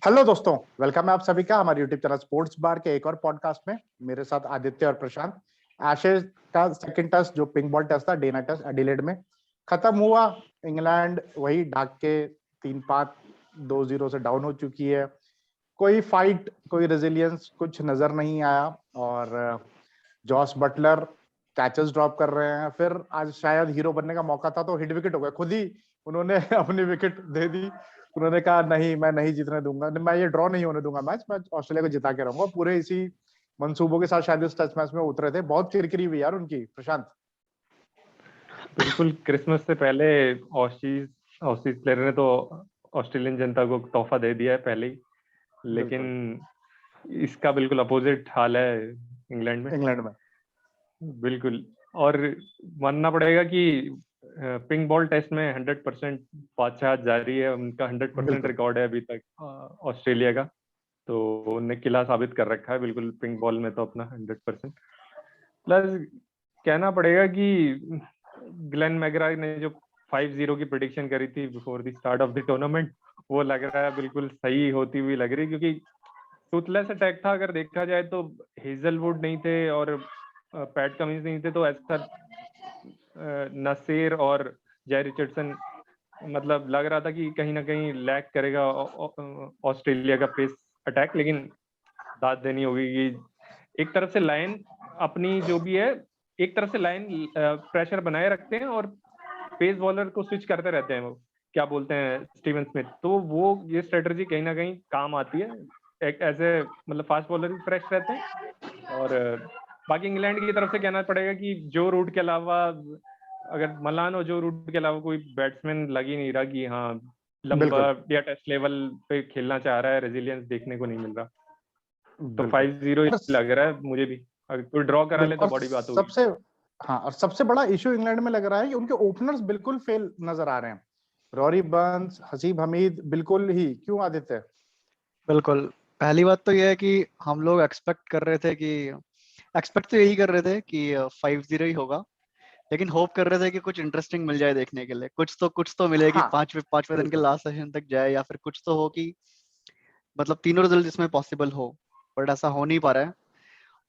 Hello दोस्तों, welcome है आप सभी का हमारे यूट्यूब चैनल स्पोर्ट्स बार के एक और पॉडकास्ट में। मेरे साथ आदित्य और प्रशांत। एशेज का सेकंड टेस्ट जो पिंक बॉल टेस्ट था, डे नाइट टेस्ट एडिलेड में खत्म हुआ। इंग्लैंड वही ढाक के 3-5 2-0 से डाउन हो चुकी है। कोई फाइट, कोई रेजिलियंस कुछ नजर नहीं आया। और जॉस बटलर कैचेस ड्रॉप कर रहे हैं। फिर आज शायद हीरो बनने का मौका था तो हिट विकेट हो गया, खुद ही उन्होंने अपनी विकेट दे दी। उन्होंने कहा नहीं, मैं नहीं जीतने दूंगा, मैं ये ड्रॉ नहीं होने दूंगा मैच, मैं ऑस्ट्रेलिया को जिता के रहूंगा। पूरे इसी मंसूबों के साथ शायद इस टेस्ट मैच में उतरे थे। बहुत किरकिरी हुई यार उनकी, प्रशांत। बिल्कुल, क्रिसमस से पहले ऑसीज प्लेयर ने तो ऑस्ट्रेलियन जनता को तोहफा दे दिया है पहले ही, लेकिन इसका बिल्कुल अपोजिट हाल है इंग्लैंड में। बिल्कुल, और मानना पड़ेगा कि पिंक बॉल टेस्ट में 100% बादशाह जारी है। उनका 100% रिकॉर्ड है अभी तक ऑस्ट्रेलिया का, तो उन्हें किला साबित कर रखा है बिल्कुल पिंक बॉल में तो अपना 100%। प्लस कहना पड़ेगा कि ग्लेन मैगरा ने जो 5-0 की प्रेडिक्शन करी थी before the start of the tournament, वो लग रहा है बिल्कुल सही होती हुई लग रही, क्योंकि टूथलेस अटैक था। अगर देखा जाए तो हेजलवुड नहीं थे और पैट कमिंस नहीं थे, तो ऐसा नसीर और जय रिचर्डसन मतलब लग रहा था कि कहीं ना कहीं लैग करेगा ऑस्ट्रेलिया का पेस अटैक। लेकिन दाद देनी होगी कि एक तरफ से लाइन अपनी जो भी है, एक तरफ से लाइन प्रेशर बनाए रखते हैं और पेस बॉलर को स्विच करते रहते हैं, वो क्या बोलते हैं स्टीवन स्मिथ, तो वो ये स्ट्रेटजी कहीं ना कहीं काम आती है। एक ऐसे मतलब फास्ट बॉलर भी फ्रेश रहते हैं। और बाकी इंग्लैंड की तरफ से कहना पड़ेगा कि जो रूट के अलावा, अगर मलान और जो रूट के अलावा कोई बैट्समैन लग ही नहीं रहा कि हाँ लंबा या टेस्ट लेवल पे खेलना चाह रहा है, रेजिलियंस देखने को नहीं मिल रहा। तो 5-0 लग रहा है मुझे भी। अगर कोई ड्रॉ करा ले तो बड़ी बात होगी। और सबसे बड़ा इशू इंग्लैंड में लग रहा है कि उनके ओपनर्स बिल्कुल फेल नजर आ रहे हैं। रॉरी बर्न्स, हसीब हमीद बिल्कुल ही। क्यों आदित्य? बिल्कुल, पहली बात तो यह है कि हम लोग एक्सपेक्ट कर रहे थे कि 5-0 ही होगा, लेकिन होप कर रहे थे कि कुछ इंटरेस्टिंग मिल जाए देखने के लिए। कुछ तो मिले कि पांचवें दिन के लास्ट सेशन तक जाए, या फिर कुछ तो हो कि मतलब तीनों रिजल्ट जिसमें पॉसिबल हो, बट ऐसा हो नहीं पा रहा है।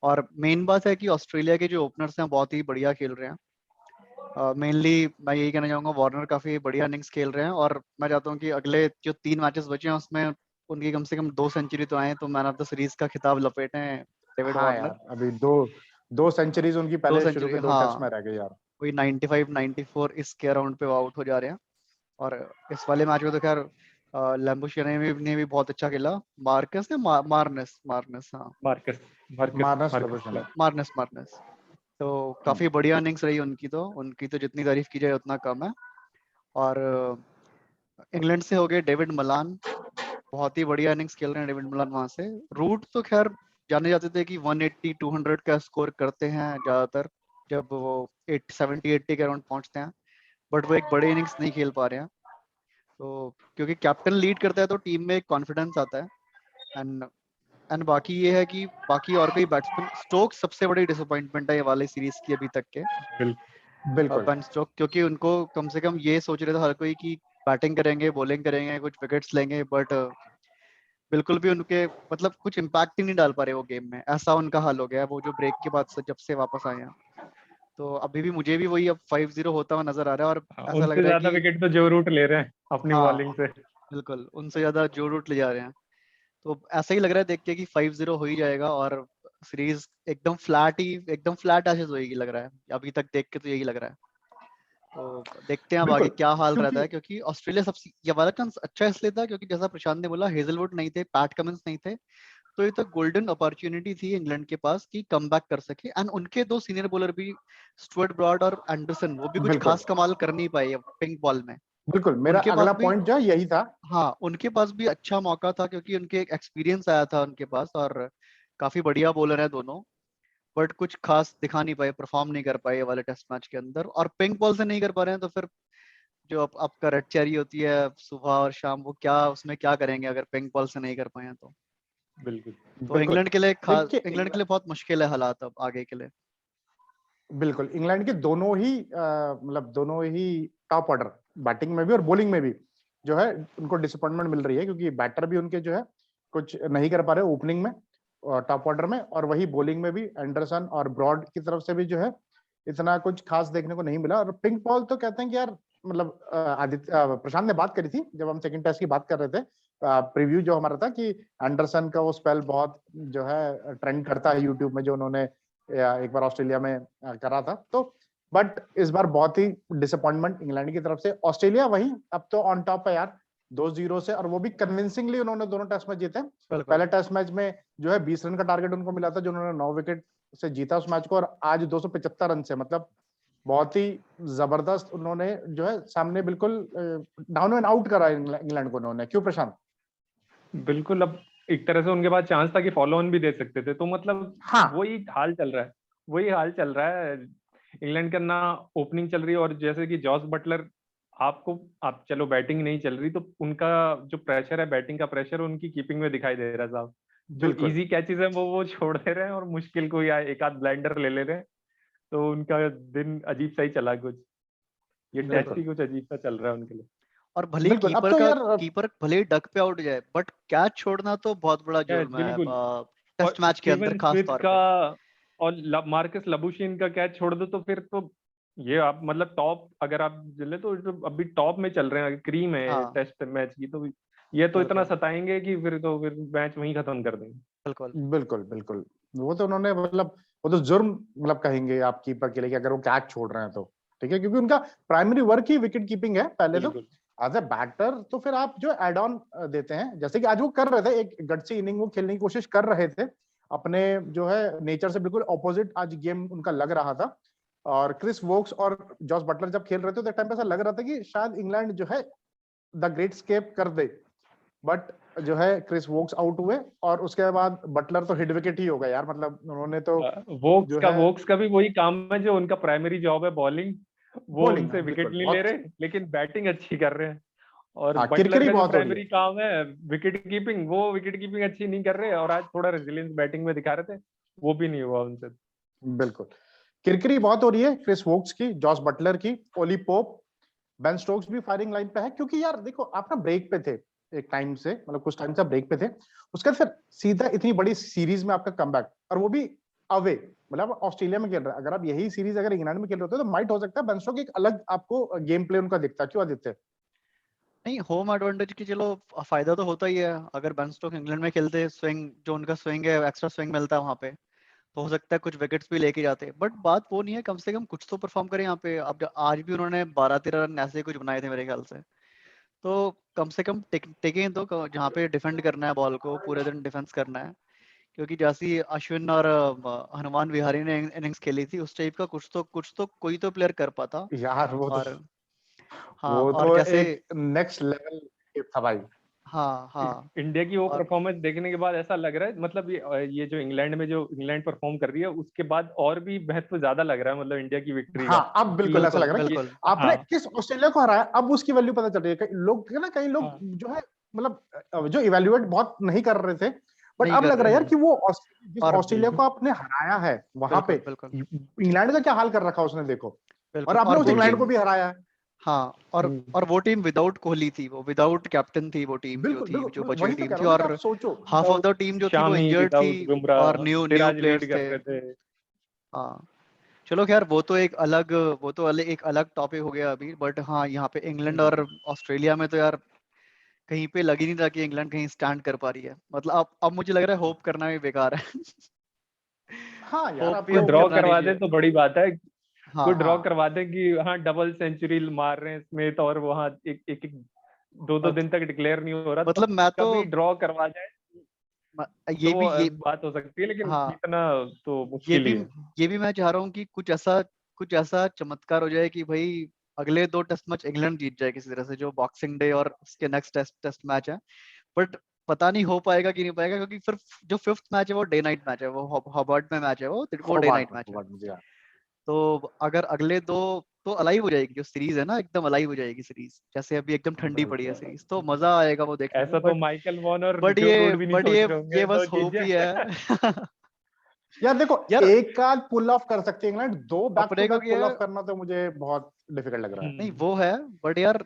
और मेन बात है कि ऑस्ट्रेलिया के जो ओपनर्स हैं बहुत ही बढ़िया खेल रहे हैं। मेनली मैं यही कहना चाहूंगा, वार्नर काफी बढ़िया इनिंग्स खेल रहे हैं, और मैं चाहता हूँ कि अगले जो 3 मैचेस बचे हैं उसमें उनकी कम से कम 2 सेंचुरी तो आए, तो मैन ऑफ द सीरीज का खिताब लपेटे हैं डेविड वार्नर। यार, अभी दो सेंचुरीज उनकी पहले शुरू के 2 टेस्ट में रह गई यार। कोई 95 94 इसके अराउंड पे आउट हो जा रहे हैं। और इस वाले मैच में तो खैर लैम्बुशिया ने भी बहुत अच्छा खेला। मार्नस तो काफी बढ़िया इनिंग्स रही उनकी तो जितनी तारीफ की जाए उतना कम है। और इंग्लैंड से हो गए डेविड मलान, बहुत ही बढ़िया इनिंग्स खेल रहे हैं डेविड मलान वहां से। रूट तो खैर जाने जाते थे कि 180 200 का स्कोर करते हैं ज्यादातर जब वो 70 80 के अराउंड पहुंचते हैं, बट वो एक बड़े इनिंग्स नहीं खेल पा रहे हैं। तो क्योंकि कैप्टन लीड करता है तो टीम में एक कॉन्फिडेंस आता है। एंड बाकी ये है कि बाकी और कोई बैट्समैन, स्टोक्स सबसे बड़ी डिसअपॉइंटमेंट है ये वाले सीरीज की अभी तक के। बेन स्टोक्स, क्योंकि उनको कम से कम ये सोच रहे थे हर कोई कि बैटिंग करेंगे, बॉलिंग करेंगे, कुछ विकेट्स लेंगे, बट बिल्कुल भी उनके मतलब कुछ इम्पैक्ट ही नहीं डाल पा रहे वो गेम में। ऐसा उनका हाल हो गया वो जो ब्रेक के बाद से जब से वापस आए हैं। तो अभी भी मुझे भी वही अब 5-0 होता हुआ नजर आ रहा है। और ऐसा लग रहा है कि विकेट तो जो रूट ले रहे हैं अपनी बॉलिंग से। बिल्कुल, उनसे ज्यादा जो रूट ले जा रहे हैं। तो ऐसा ही लग रहा है देख के कि 5-0 हो ही जाएगा और सीरीज एकदम फ्लैट एशेज होगी लग रहा है अभी तक देख के, तो यही लग रहा है। तो देखते हैं अब आगे क्या हाल रहता है, क्योंकि ऑस्ट्रेलिया सबसे ये वाला चांस अच्छा इसलिए था क्योंकि जैसा प्रशांत ने बोला, हेजलवुड नहीं थे, पैट कमिंस नहीं थे, तो ये तो गोल्डन अपॉर्चुनिटी थी इंग्लैंड के पास कि कमबैक कर सके। एंड उनके 2 सीनियर बॉलर भी, स्टुअर्ट ब्रॉड और एंडरसन, वो भी कुछ खास कमाल कर नहीं पाए पिंक बॉल में। बिल्कुल, मेरा अगला पॉइंट जो यही था। हाँ, उनके पास भी अच्छा मौका था क्योंकि उनके एक एक्सपीरियंस आया था उनके पास, और काफी बढ़िया बॉलर है दोनों, बट कुछ खास दिखा नहीं पाए, परफॉर्म नहीं कर पाए वाले टेस्ट मैच के अंदर। और पिंक बॉल से नहीं कर पा रहे हैं तो फिर जो आपका रेड चेरी होती है सुबह और शाम, वो क्या उसमें क्या करेंगे अगर पिंक बॉल से नहीं कर पाए हैं तो। बिल्कुल, तो इंग्लैंड के लिए बहुत मुश्किल है हालात अब आगे के लिए। बिल्कुल, इंग्लैंड के दोनों ही टॉप ऑर्डर बैटिंग में भी और बॉलिंग में भी जो है उनको डिसअपॉइंटमेंट मिल रही है, क्योंकि बैटर भी उनके जो है कुछ नहीं कर पा रहे ओपनिंग में और टॉप ऑर्डर में, और वही बॉलिंग में भी एंडरसन और ब्रॉड की तरफ से भी जो है इतना कुछ खास देखने को नहीं मिला। और पिंक बॉल तो कहते हैं कि यार मतलब आदित्य प्रशांत ने बात करी थी जब हम सेकंड टेस्ट की बात कर रहे थे, प्रीव्यू जो हमारा था कि एंडरसन का वो स्पेल बहुत जो है ट्रेंड करता है यूट्यूब में, जो उन्होंने एक बार ऑस्ट्रेलिया में करा था। तो बट इस बार बहुत ही डिसअपॉइंटमेंट इंग्लैंड की तरफ से। ऑस्ट्रेलिया वही अब तो ऑन टॉप है यार 2-0 से, और वो भी कन्विंसिंगली उन्होंने दोनों टेस्ट मैच जीते। पहले टेस्ट मैच में जो है 20 रन का टारगेट उनको मिला था, जो उन्होंने 9 विकेट से जीता उस मैच को, और आज 275 रन से, मतलब बहुत ही जबरदस्त उन्होंने जो है सामने बिल्कुल डाउन एंड आउट करा इंग्लैंड को उन्होंने। क्यों प्रशांत? बिल्कुल, अब एक तरह से उनके पास चांस था कि फॉलो ऑन भी दे सकते थे, तो मतलब हाँ वही हाल चल रहा है, वही हाल चल रहा है। इंग्लैंड का ना ओपनिंग चल रही है, और जैसे कि जॉस बटलर, आप चलो बैटिंग नहीं चल रही तो उनका जो प्रेशर है, बैटिंग का प्रेशर उनकी कीपिंग में दिखाई दे रहा है साहब। जो बिल्कुल इजी कैचेस है वो छोड़ दे रहे हैं, और मुश्किल को या एक आध ब्लाइंडर ले ले रहे हैं, तो उनका दिन अजीब सा ही चला कुछ। ये टेस्ट बिल्कुल ही कुछ अजीब सा चल रहा है उनके लिए। और भले ही बिल्कुल। अब तो यार कीपर भले ही डक पे आउट जाए, बट कैच छोड़ना तो बहुत बड़ा जुर्म है बिल्कुल। टेस्ट और मैच के अंदर स्टीवन खास स्मिथ तौर का पे। और मार्कस लबुशेन का कैच छोड़ दो तो फिर तो ये आप मतलब टॉप, अगर आप चले तो अभी टॉप में चल रहे हैं, क्रीम है हाँ टेस्ट मैच की, तो ये तो इतना बिल्कुल सताएंगे कि फिर मैच वहीं खत्म कर देंगे। बिल्कुल बिल्कुल बिल्कुल वो तो उन्होंने मतलब वो तो जुर्म मतलब कहेंगे आप कीपर के लिए कि अगर वो कैच छोड़ रहे हैं तो ठीक है, क्योंकि उनका प्राइमरी वर्क ही विकेट कीपिंग है पहले तो। बिल्कुल। एज ए बैटर तो फिर आप जो एड ऑन देते हैं, जैसे कि आज वो कर रहे थे, एक गट्सी इनिंग वो खेलने की कोशिश कर रहे थे अपने जो है नेचर से बिल्कुल ऑपोजिट आज गेम उनका लग रहा था। और क्रिस वोक्स और जॉस बटलर जब खेल रहे थे तो टाइम पे ऐसा लग रहा था कि शायद इंग्लैंड जो है द ग्रेट स्केप कर दे, बट जो है क्रिस वोक्स आउट हुए और उसके बाद बटलर तो हिट विकेट ही हो गया यार, मतलब उन्होंने तो जो है वोक्स का भी वही काम है जो उनका प्राइमरी जॉब है, बॉलिंग। वो बॉलिंग उनसे विकेट बिल्कुल नहीं ले बहुत। रहे, लेकिन बैटिंग अच्छी कर रहे हैं। और हाँ बटलर किरकिरी का जो बहुत हो रही है। प्राइमरी काम है विकेट कीपिंग, वो विकेट कीपिंग अच्छी नहीं कर रहे, और आज थोड़ा रेजिलियंस बैटिंग में दिखा रहे थे, वो भी नहीं हुआ उनसे। बिल्कुल किरकिरी बहुत हो रही है क्रिस वोक्स की, जॉस बटलर की, ओली पोप, बेन स्टोक्स भी फायरिंग लाइन पे है। क्योंकि यार देखो आप ना ब्रेक पे थे एक टाइम से, मतलब कुछ टाइम से ब्रेक पे थे, उसके बाद फिर सीधा इतनी बड़ी सीरीज में आपका कमबैक, और वो भी अवे, मतलब ऑस्ट्रेलिया में खेल रहा है। अगर आप यही सीरीज अगर इंग्लैंड में खेल रहे होते तो माइट हो सकता है बेन स्टोक्स एक अलग आपको गेम प्ले उनका दिखता। क्यों आदित्य? नहीं, होम एडवांटेज की चलो फायदा तो होता ही है। अगर बेन स्टोक्स इंग्लैंड में खेलते, स्विंग जो उनका स्विंग है, एक्स्ट्रा स्विंग मिलता है वहां पे, तो हो सकता है कुछ विकेट्स भी लेके जाते। बट बात वो नहीं है, कम से कम कुछ तो परफॉर्म करें यहाँ पे। अब आज भी उन्होंने 12-13 रन ऐसे ही कुछ बनाए थे मेरे ख्याल से। तो कम से कम टिकें तो, जहाँ पे डिफेंड करना है बॉल को, पूरे दिन डिफेंस करना है। क्योंकि जैसी अश्विन और हनुमान विहारी ने इनिंग्स खेली थी, उस टाइप का कुछ तो कोई तो प्लेयर कर पाता। यार और हाँ, वो और तो जैसे एक नेक्स्ट लेवल था भाई। हाँ हाँ इंडिया की वो और परफॉर्मेंस देखने के बाद ऐसा लग रहा है, मतलब ये जो इंग्लैंड में जो इंग्लैंड परफॉर्म कर रही है उसके बाद और भी महत्व ज्यादा लग रहा है, मतलब इंडिया की विक्ट्री का। हाँ अब बिल्कुल ऐसा बिल्कुल लग रहा है कि बिल्कुल आपने हाँ किस ऑस्ट्रेलिया को हराया, अब उसकी वैल्यू पता चल रही है। कई लोग ना, कई लोग हाँ जो है मतलब जो इवेल्युएट बहुत नहीं कर रहे थे, बट नहीं अब कर लग रहा रहे है यार हैं। कि वो जिस और ऑस्ट्रेलिया को आपने हराया है वहां पे, बिल्कुल बिल्कुल इंग्लैंड का क्या हाल कर रखा उसने देखो, और बिल्कुल आपने और उस वो इंग्लैंड को टीम, भी हराया है। हाँ, और वो टीम विदाउट कोहली थी, वो विदाउट कैप्टन थी, वो टीम जो बिल्कुल थी, जो बिल्कुल बची हुई वही तो टीम कह थी। रहा हूँ ना कि आप और सोचो। Half of without the team जो थी वो शामी, इंजर्ड थी, विदाउट और Bumrah, new Siraj lead players कर थे। रहे थे। हाँ चलो खैर, वो तो एक अलग टॉपिक हो गया अभी। बट हाँ, यहाँ पे इंग्लैंड और ऑस्ट्रेलिया में तो यार कहीं पे लग ही नहीं रहा कि इंग्लैंड कहीं स्टैंड कर पा रही है। मतलब अब मुझे लग रहा है होप करना भी बेकार है। हाँ यार होप अब भी कोई अब तो ड्रॉ करना नहीं करवा दे चाहिए। तो बड़ी बात है। कोई हाँ ड्रॉ हाँ करवा दे कि हाँ डबल सेंचुरी मार रहे हैं स्मिथ, और वहां एक दो दो मत, दिन तक डिक्लेयर नहीं हो रहा, मतलब तब मैं तो कभी ड्रॉ करवा जाए ये तो भी ये बात हो सकती है, लेकिन हाँ जीतना तो ये मुश्किल भी ही है। ये भी मैं चाह रहा हूँ कि कुछ ऐसा चमत्कार हो जाए कि भाई अगले 2 टेस्ट मैच इंग्लैंड जीत जाए किसी तरह से, जो बॉक्सिंग डे और उसके नेक्स्ट टेस्ट मैच है। बट पता नहीं हो पाएगा कि नहीं पाएगा, क्योंकि फिर जो फिफ्थ मैच है वो डे नाइट मैच है, वो हॉबर्ट में मैच है, वो डे नाइट मैच है। होबार्ट मुझे यार। तो अगर अगले दो, तो अलाइव हो जाएगी जो सीरीज है ना, एकदम अलाइव हो जाएगी सीरीज, जैसे अभी एकदम ठंडी पड़ी है सीरीज, तो मजा आएगा वो देखने में। ऐसा तो बट माइकल वॉन और बट जो ये रूट भी नहीं बट सोच ये रहे ये होंगे तो बस जीत होप ही जाए। है। यार देखो यार एक आध पुल ऑफ कर सकती है इंग्लैंड, दो बैक टू अपने को बैक क्या पुल है, ऑफ करना तो मुझे बहुत डिफिकल्ट लग रहा है। नहीं वो है, बट यार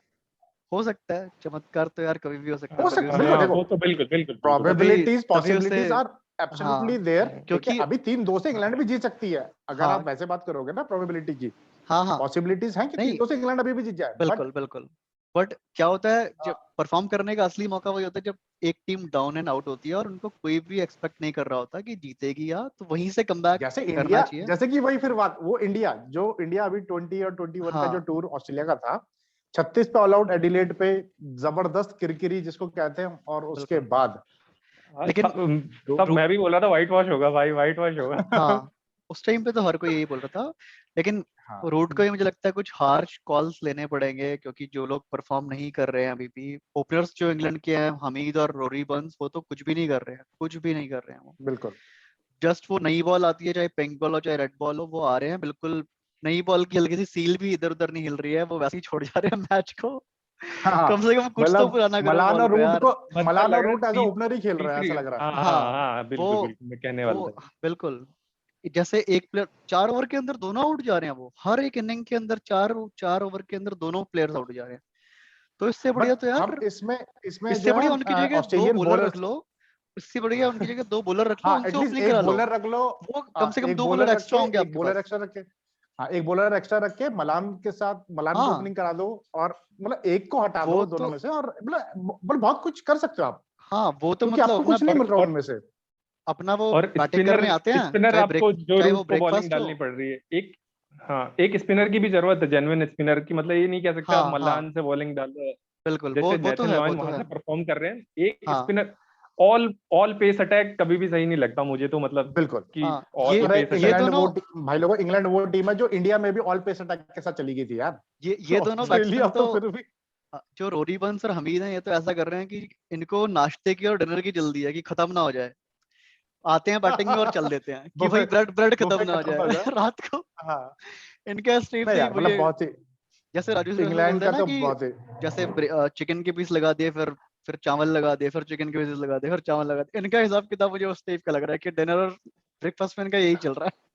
हो सकता है, चमत्कार तो यार कभी भी हो सकता है। हो कभी सकता उसे है, हाँ, देखो वो तो बिल्कुल बिल्कुल बिल्कुल प्रोबेबिलिटीज तभी उसे पॉसिबिलिटीज आर एब्सोल्युटली हाँ देयर, ठीक है। क्योंकि अभी 3-2 से इंग्लैंड भी जीत सकती है अगर हाँ आप वैसे बात करोगे ना प्रोबेबिलिटी की, हाँ पॉसिबिलिटीज हैं कि नहीं 3-2 से इंग्लैंड अभी भी जीत जाए, बट बिल्कुल बिल्कुल। बट क्या होता है जब परफॉर्म करने का असली मौका वही होता है जब एक टीम डाउन एंड आउट होती है और उनको कोई भी एक्सपेक्ट नहीं कर रहा होता कि जीतेगी, या तो वहीं से कमबैक जैसे करना इंडिया, चाहिए। जैसे कि वही फिर बात, वो इंडिया अभी 20 और 21 का जो हाँ टूर ऑस्ट्रेलिया का था, 36 पे ऑल आउट एडिलेड पे, जबरदस्त किरकिरी जिसको कहते हैं, और उसके बिल्कुल। बाद हाँ, लेकिन सब रू- मैं भी बोल रहा था व्हाइट वॉश होगा भाई, व्हाइट वॉश होगा। हाँ उस टाइम पे तो हर कोई यही बोल रहा था, लेकिन हाँ रूट को ही मुझे लगता है कुछ हार्श कॉल्स लेने पड़ेंगे, क्योंकि जो लोग परफॉर्म नहीं कर रहे हैं अभी भी, ओपनर्स जो इंग्लैंड के हैं हमीद और रोरी बर्न्स, वो तो कुछ भी नहीं कर रहे हैं, कुछ भी नहीं कर रहे हैं वो। बिल्कुल। जस्ट वो नई बॉल आती है, चाहे पिंक बॉल हो चाहे रेड बॉल हो, वो आ रहे हैं बिल्कुल, नई बॉल की हल्की सी सील भी इधर उधर नहीं हिल रही है, वो वैसे ही छोड़ जा रहे हैं मैच को। हाँ कम से कम कुछ तो मतलब पुराना करो बॉल को यार। मतलब मलाना लग रहा है रूट एज ओपनर ही खेल रहा है, तीसरी ऐसा है। लग रहा है। हाँ हाँ हाँ हाँ, वो बिल्कुल बिल्कुल मैं कहने वाला वो था। बिल्कुल, जैसे एक प्लेयर 4 ओवर के अंदर दोनों आउट जा रहे हैं, वो हर एक इनिंग के अंदर 4 ओवर के अंदर दोनों प्लेयर्स आउट जा रहे हैं। तो इससे बढ़िया बट तो हम यार, इसमें इसमें इससे जो है बढ़िया हम उनकी जगह दो ऑस्ट्रेलियन बॉलर रख बॉलर्स, लो, इससे बढ़िया उनकी जगह 2 बॉलर रख लो, हाँ उनसे एटलीस्ट ओपनिंग एक करा लो। बॉलर रख लो, वो कम से कम एक 2 बॉलर बॉलर रख एक्स्ट्रा के, होंगे एक आपके बॉलर पास। एक्स्ट्रा रख के, हाँ एक बॉलर एक्स्ट्रा रख के मलान के साथ, मलान को हाँ ओपनिंग करा दो, और मतलब एक को हटा वो दो दोनों तो में से, और मतलब बहुत कुछ कर सकते हो आप, हाँ वो तो क्योंकि मतलब आपको अपना कुछ नहीं मिल रहा और उनमें से। अपना वो और बैटिंग स्पिनर करने आते हैं, स्पिनर आपको जो चाहे वो रूट को बॉलिंग ब्रेकफास्ट हो। डालनी पड़ रही है, एक हाँ एक स्पिनर की भी जरूरत है, जेन्युइन स्पिनर की। मतलब ये नहीं कह सकते आप हाँ हाँ मलान से बॉलिंग डाल रहे हैं। बिल्कुल, जैसे वो तो नेथन है, वो लॉयन तो वहां है। से परफॉर्म कर रहे हैं, एक हाँ spinner. All all pace attack कभी भी सही नहीं लगता मुझे तो, मतलब बिल्कुल। कि हाँ ऑल अरे पेस ये अटैक। दोनों भाई लोगों, इंग्लैंड वो टीम है जो इंडिया में भी ऑल पेस अटैक के साथ चली गई थी यार। ये दोनों ऑस्ट्रेलिया बैट्समैन तो तो फिर भी जो रोरी बंस और हमीद हैं, ये तो ऐसा कर रहे हैं कि इनको नाश्ते की और डिनर की जल्दी है कि खत्म ना हो जाए, आते हैं बैटिंग में और चल देते हैं कि बुफे भाई ब्रेड ब्रेड खत्म बुफे ना हो खत्म ना हो जाए जाए। रात को। हाँ इनका स्ट्रीम नहीं से ही यार, मतलब मुझे, बहुत ही, जैसे राजू सर ऐसा इंग्लैंड बोलते हैं का ना तो कि बहुत ही, जैसे चिकन के पीस लगा दिए, फिर चावल लगा दिए, फिर चिकन के पीस लगा दिए, फिर चावल लगा दिए, इनका हिसाब किताब मुझे उस टाइप का लग रहा है कि डिनर और ब्रेकफास्ट में इनका यही चल रहा है।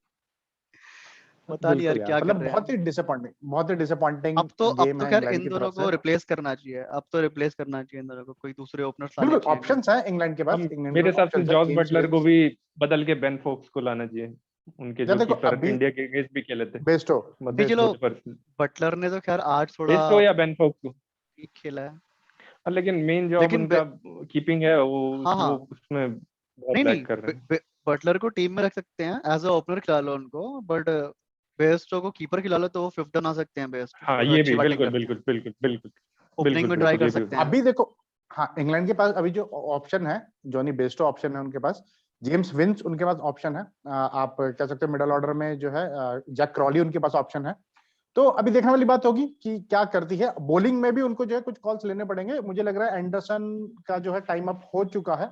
पता नहीं यार बिल्कुल यार, क्या कर मतलब रहे हैं। बहुत ही डिसअपॉइंटिंग अब गेम तो है खैर इंग्लैंड इन की दोनों तरफ से। को रिप्लेस करना चाहिए, अब तो रिप्लेस करना चाहिए इन दोनों को, कोई दूसरे ओपनर्स आने बिल्कुल चाहिए इनके। ऑप्शंस हैं इंग्लैंड के पास, हम इंग्लैंड के मेरे पास हिसाब से ऑप्शंस है, जॉस जेम्स बटलर को विंस। भी बदल के बेन फोक्स को लाना चाहिए, उनके यार जो देखो कीपर अभी इंडिया के अगेंस्ट भी खेले थे। बेस्टो, नहीं मतलब चलो, मुझे पर बटलर ने तो खैर आज थोड़ा बेस्ट हो या बेन फोक्स को। ठीक खेला है, लेकिन मेन जॉब लेकिन उनका कीपिंग है, हाँ वो हाँ उसमें बहुत नहीं लैग नहीं कर रहे हैं। बटलर को टीम में रख सकते हैं, एज अ ओपनर खिला लो उनको, बट बेस्टो को कीपर खिला लो तो वो फिफ्थ डन आ सकते हैं बेस्ट, हाँ अगर ये अच्छी भी बैटिंग बिल्कुल करते हैं, बिल्कुल बिल्कुल बिल्कुल ओपनिंग बिल्कुल में ट्राई बिल्कुल, कर ये भी सकते हैं। अभी देखो, हाँ इंग्लैंड के पास अभी जो ऑप्शन है, जॉनी बेस्टो ऑप्शन है उनके पास, जेम्स विंस उनके पास ऑप्शन है, आप कह सकते हो मिडल ऑर्डर में जो है जैक क्रॉली उनके पास ऑप्शन है। तो अभी देखने वाली बात होगी कि क्या करती है बॉलिंग में भी, उनको जो है कुछ कॉल्स लेने पड़ेंगे। मुझे लग रहा है एंडरसन का जो है टाइम अप हो चुका है,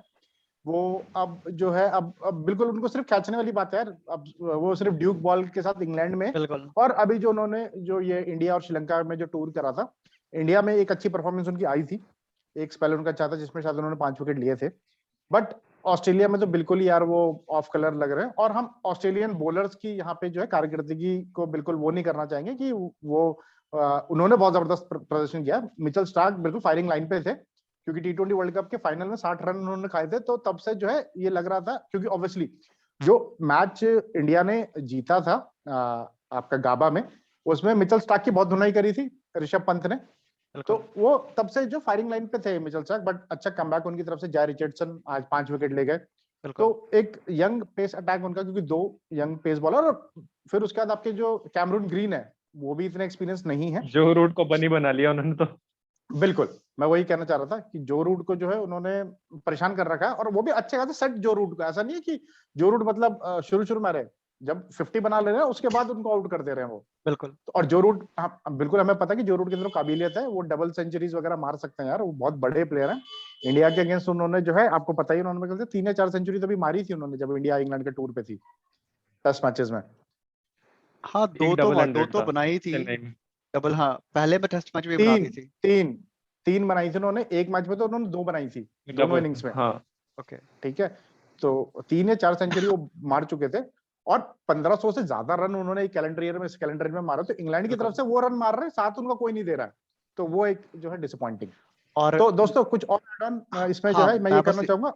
वो अब जो है अब बिल्कुल उनको सिर्फ खेचने वाली बात है यार, अब वो सिर्फ ड्यूक बॉल के साथ इंग्लैंड में, बिल्कुल और अभी जो उन्होंने जो ये इंडिया और श्रीलंका में जो टूर करा था, इंडिया में एक अच्छी परफॉर्मेंस उनकी आई थी, एक स्पेल उनका अच्छा था जिसमें शायद उन्होंने 5 विकेट लिए थे, बट ऑस्ट्रेलिया में तो बिल्कुल ही यार वो ऑफ कलर लग रहे हैं, और हम ऑस्ट्रेलियन बॉलर्स की यहाँ पे जो है कारकर्दगी को बिल्कुल वो नहीं करना चाहेंगे कि वो उन्होंने बहुत जबरदस्त प्रदर्शन किया। मिचेल स्टार्क बिल्कुल फायरिंग लाइन पे थे, क्योंकि T20 वर्ल्ड कप के फाइनल में 60 रन उन्होंने खाए थे, तो तब से जो है ये लग रहा था, क्योंकि ऑब्वियसली जो मैच इंडिया ने जीता था आपका गाबा में, उसमें मिचेल स्टार्क की बहुत धुनाई करी थी ऋषभ पंत ने, तो बिल्कुल वो तब से जो फायरिंग लाइन पे थे मिचेल स्टार्क, बट अच्छा कमबैक उनकी तरफ से, जय रिचर्डसन आज 5 विकेट ले गए, तो बिल्कुल एक यंग पेस अटैक उनका, क्योंकि 2 यंग पेस बॉलर, और फिर उसके बाद आपके जो कैमरून ग्रीन है वो भी इतने एक्सपीरियंस नहीं है। जो रूट को बनी बना लिया उन्होंने तो। बिल्कुल, मैं वही कहना चाह रहा था कि जो रूट को जो है उन्होंने परेशान कर रखा है, और वो भी अच्छे खासे सेट जो रूट को, ऐसा नहीं है कि जो रूट मतलब शुरू शुरू में रहे, जब 50 बना ले रहे हैं उसके बाद उनको आउट कर दे रहे हैं वो, बिल्कुल और जो रूट, हाँ बिल्कुल हमें पता है कि जो रूट के अंदर काबिलियत है, वो डबल सेंचुरीज वगैरह मार सकते हैं यार, वो बहुत बड़े प्लेयर हैं। इंडिया के अगेंस्ट उन्होंने जो है, आपको पता ही, उन्होंने मेरे ख्याल से 3 या 4 सेंचुरी तो भी मारी थी उन्होंने, जब इंडिया इंग्लैंड के टूर पे थी टेस्ट मैचेस में। हाँ एक डबल दो हंड्रेड तो था बनाई थी, चेन्नई में। डबल हाँ, पहले में टेस्ट मैच भी बना तीन दी थी। तीन तीन बनाई थी उन्होंने, एक मैच में तो उन्होंने 2 बनाई थी, दोनों डबल, इनिंग्स में, हाँ। ओके ठीक है। तो 3 या 4 सेंचुरी वो मार चुके थे, और 1500 से ज्यादा रन उन्होंने एक कैलेंडर ईयर में, इस कैलेंडर में मारा, तो इंग्लैंड की बिल्कुल तरफ से वो रन मार रहे हैं, साथ उनका कोई नहीं दे रहा है, तो वो एक जो है डिसअपॉइंटिंग। और तो दोस्तों कुछ और ऐड ऑन इसमें जो हाँ, है मैं मैं ये बस करना चाहूंगा,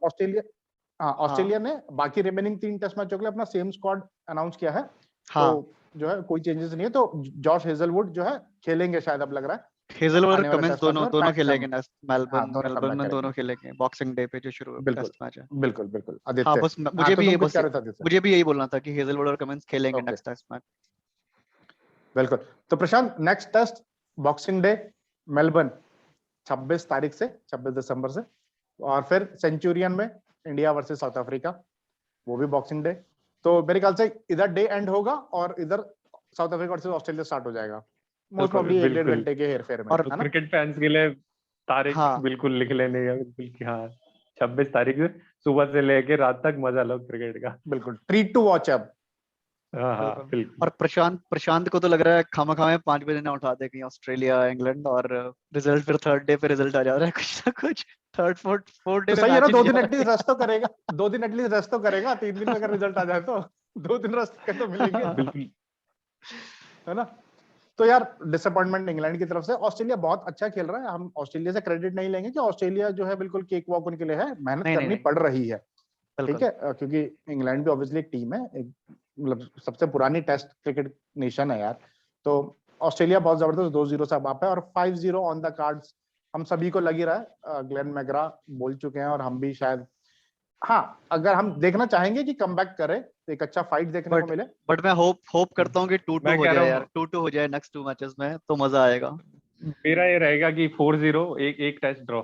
ऑस्ट्रेलिया ने बाकी रिमेनिंग 3 टेस्ट मैचों के लिए अपना सेम स्क्वाड अनाउंस किया है। हाँ, तो जो है कोई चेंजेस नहीं है, तो जॉश हेजलवुड जो है खेलेंगे शायद, अब लग रहा है हेजलवुड और आने वाले कमिंस टेस्ट मैच में, दोनों और दोनों पैट खेलेंगे कमिंस मेलबर्न दोनों मेलबर्न कमबैक में दोनों करेंगे। खेलेंगे बॉक्सिंग डे पे जो शुरू बिल्कुल टेस्ट मैच है। बिल्कुल बिल्कुल हाँ आदित्य। बस हाँ तो तुम कुछ कह रहे थे आदित्य? मुझे भी यही बोलना था कि हेजलवुड और कमिंस खेलेंगे ओके नेक्स्ट टेस्ट मैच। बिल्कुल। तो Prashant next test Boxing Day Melbourne 26 तारीख से 26 दिसंबर से, और फिर सेंचुरियन में इंडिया वर्सेस साउथ अफ्रीका, वो भी बॉक्सिंग डे। तो मेरे ख्याल से इधर डे एंड होगा और इधर south Africa versus Australia start हो जाएगा, मोस्ट प्रॉब्ली 1-1.5 बिल्कुल। घंटे के हेरफेर में, और तो है ना? क्रिकेट फैंस के लिए तारीख हाँ बिल्कुल लिख लेने का, बिल्कुल कि हाँ 26 तारीख से सुबह से लेके रात तक मजा लो क्रिकेट का। बिल्कुल ट्रीट टू वॉच अब। हाँ हाँ बिल्कुल। बिल्कुल। और प्रशांत को तो लग रहा है खामा में 5 बजे ना उठा दे कहीं ऑस्ट्रेलिया इंग्लैंड, और रिजल्ट फिर थर्ड डे पे रिजल्ट आ जा रहा है कुछ ना कुछ, थर्ड फोर्थ डे तो पे सही है ना, मैच ही 2 नहीं दिन आ एटलीस्ट रहा रेस्ट तो करेगा, 2 दिन एटलीस्ट रेस्ट तो करेगा, 3 दिन में अगर रिजल्ट आ जाए तो 2 दिन रेस्ट के तो मिलेंगे, है। बिल्कुल। है ना? तो यार डिसअपॉइंटमेंट इंग्लैंड की तरफ से। ऑस्ट्रेलिया बहुत अच्छा खेल रहा है, हम ऑस्ट्रेलिया से क्रेडिट नहीं लेंगे कि ऑस्ट्रेलिया जो है बिल्कुल केक वॉक उनके लिए है, मेहनत नहीं नहीं करनी नहीं, पड़ रही है। ठीक बिल्कुल है, क्योंकि इंग्लैंड भी ऑब्वियसली एक टीम है, एक मतलब सबसे पुरानी टेस्ट क्रिकेट नेशन है यार। तो ऑस्ट्रेलिया बहुत जबरदस्त 2-0 से अब आप है, और 5-0 ऑन द कार्ड्स हम सभी को लग ही रहा है। ग्लेन मैग्रा बोल चुके हैं और हम भी शायद, हाँ अगर हम देखना चाहेंगे कि कमबैक करे तो एक अच्छा फाइट देखने को बट मिले। मैं होप करता हूँ कि 2-2 मैं हो कह रहा जाए यार, हूँ 2-2 हो जाए नेक्स्ट 2 मैचेस में तो मजा आएगा। मेरा ये रहेगा कि 4-0, एक टेस्ट ड्रॉ।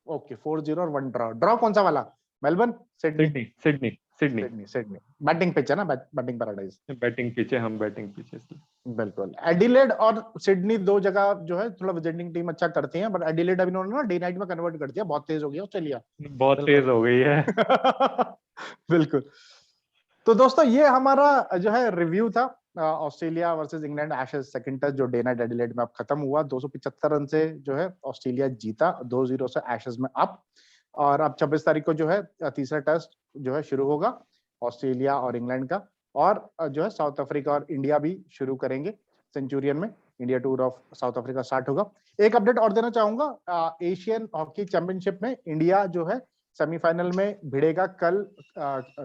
ओके 4-0 और 1 ड्रॉ। ड्रॉ कौन सा वाला? Melbourne, Sydney? Sydney Sydney Sydney. Sydney Sydney batting pitch है ना, बैटिंग पैराडाइज। बैटिंग पीछे, हम बैटिंग पीछे। बिल्कुल। एडिलेड और सिडनी दो जगह जो है थोड़ा विजिटिंग टीम अच्छा करती है, बट एडिलेड अभी उन्होंने ना डे नाइट में कन्वर्ट कर दिया, बहुत तेज हो गया ऑस्ट्रेलिया। बहुत तेज बिल्कुल हो गई है। बिल्कुल। तो दोस्तों ये हमारा जो है रिव्यू था Australia versus England Ashes second test, जो डे नाइट एडिलेड में अब खत्म हुआ। 275 रन से जो है ऑस्ट्रेलिया जीता, 2-0 से एशेज में अप। और अब 26 तारीख को जो है तीसरा टेस्ट जो है शुरू होगा ऑस्ट्रेलिया और इंग्लैंड का, और जो है साउथ अफ्रीका और इंडिया भी शुरू करेंगे सेंचुरियन में। India tour of south Africa start होगा। एक अपडेट और देना चाहूंगा, एशियन हॉकी चैंपियनशिप में इंडिया जो है सेमीफाइनल में भिड़ेगा कल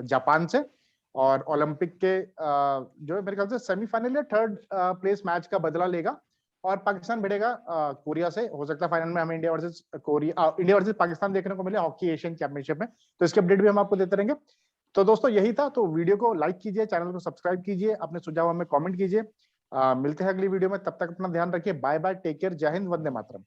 जापान से, और ओलंपिक के जो है मेरे ख्याल से सेमीफाइनल या थर्ड प्लेस मैच का बदला लेगा, और पाकिस्तान भिड़ेगा कोरिया से। हो सकता है फाइनल में हमें इंडिया वर्सेस पाकिस्तान देखने को मिले हॉकी एशियन चैंपियनशिप में। तो इसके अपडेट भी हम आपको देते रहेंगे। तो दोस्तों यही था, तो वीडियो को लाइक कीजिए, चैनल को सब्सक्राइब कीजिए, अपने सुझाव हमें कमेंट कीजिए। मिलते हैं अगली वीडियो में, तब तक अपना ध्यान रखिए। बाय बाय, टेक केयर, जय हिंद, वंदे मातरम।